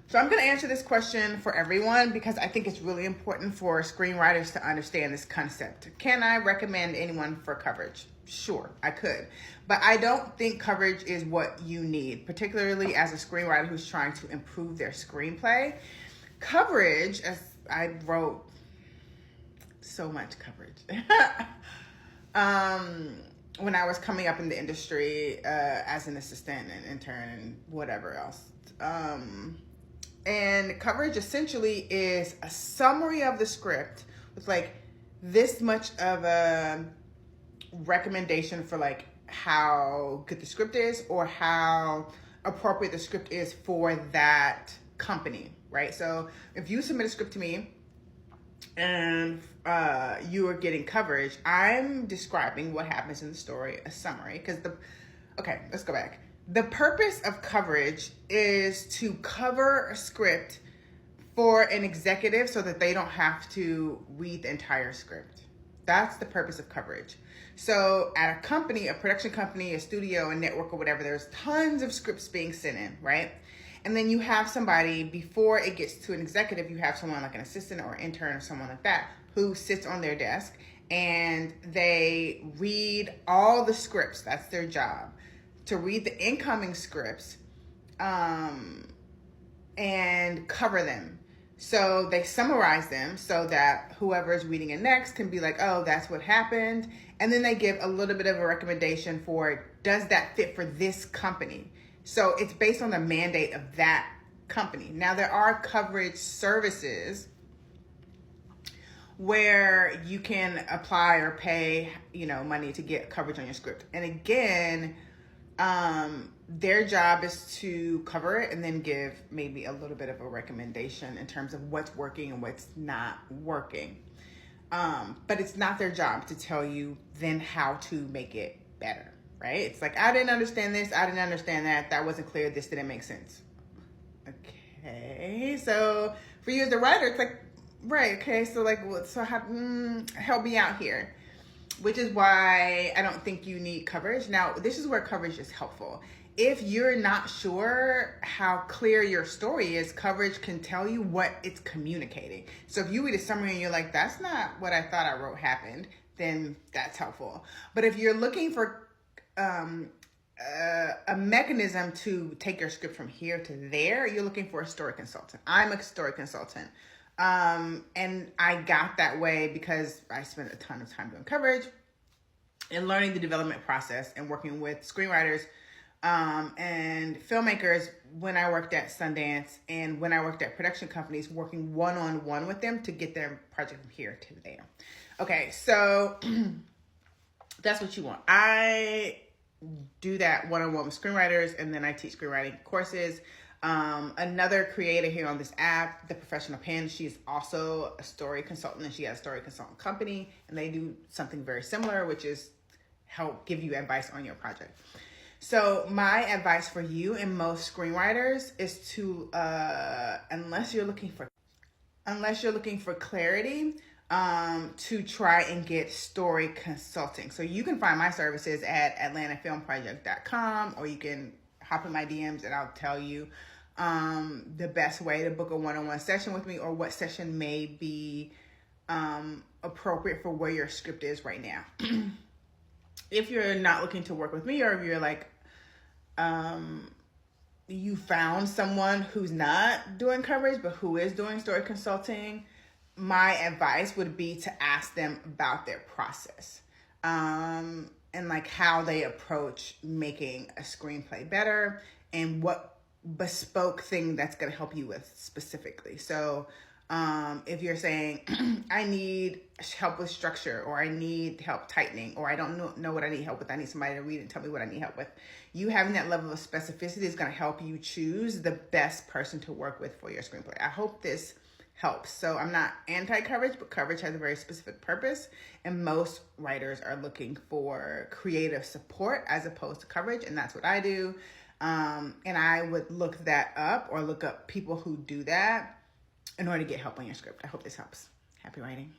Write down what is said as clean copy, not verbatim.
So I'm going to answer this question for everyone because I think it's really important for screenwriters to understand this concept. Can I recommend anyone for coverage? Sure, I could. But I don't think coverage is what you need, particularly as a screenwriter who's trying to improve their screenplay. Coverage, as I wrote so much coverage. When I was coming up in the industry as an assistant and intern and whatever else. And coverage essentially is a summary of the script with like this much of a recommendation for like how good the script is or how appropriate the script is for that company, right? So if you submit a script to me and you are getting coverage, I'm describing what happens in the story, a summary, because okay, let's go back. The purpose of coverage is to cover a script for an executive so that they don't have to read the entire script. That's the purpose of coverage. So at a company, a production company, a studio, a network, or whatever, there's tons of scripts being sent in, right? And then you have somebody, before it gets to an executive, you have someone like an assistant or intern or someone like that who sits on their desk and they read all the scripts. That's their job, to read the incoming scripts and cover them. So they summarize them so that whoever is reading it next can be like, oh, that's what happened. And then they give a little bit of a recommendation for, does that fit for this company? So it's based on the mandate of that company. Now, there are coverage services where you can apply or pay, money to get coverage on your script. And again, their job is to cover it and then give maybe a little bit of a recommendation in terms of what's working and what's not working. But it's not their job to tell you then how to make it better, right? It's like, I didn't understand this, I didn't understand that, that wasn't clear, this didn't make sense. Okay, so for you as a writer, it's like, right, okay, so like, so how, help me out here. Which is why I don't think you need coverage. Now, this is where coverage is helpful. If you're not sure how clear your story is, coverage can tell you what it's communicating. So if you read a summary and you're like, that's not what I thought I wrote happened, then that's helpful. But if you're looking for a mechanism to take your script from here to there, you're looking for a story consultant. I'm a story consultant. And I got that way because I spent a ton of time doing coverage and learning the development process and working with screenwriters, and filmmakers when I worked at Sundance and when I worked at production companies, working one-on-one with them to get their project from here to there. Okay, so that's what you want. I do that one-on-one with screenwriters, and then I teach screenwriting courses. Another creator here on this app, The Professional Pen, she's also a story consultant, and she has a story consultant company, and they do something very similar, which is help give you advice on your project. So my advice for you and most screenwriters is to, unless you're looking for clarity, to try and get story consulting. So you can find my services at atlantafilmproject.com, or you can hop in my DMs and I'll tell you the best way to book a one-on-one session with me, or what session may be appropriate for where your script is right now. If you're not looking to work with me, or if you're like, you found someone who's not doing coverage, but who is doing story consulting, my advice would be to ask them about their process. And like how they approach making a screenplay better and what bespoke thing that's going to help you with specifically. So if you're saying, I need help with structure, or I need help tightening, or I don't know what I need help with, I need somebody to read and tell me what I need help with. You having that level of specificity is going to help you choose the best person to work with for your screenplay. I hope this helps. So I'm not anti-coverage, but coverage has a very specific purpose, and most writers are looking for creative support as opposed to coverage, and that's what I do. And I would look that up, or look up people who do that in order to get help on your script. I hope this helps. Happy writing.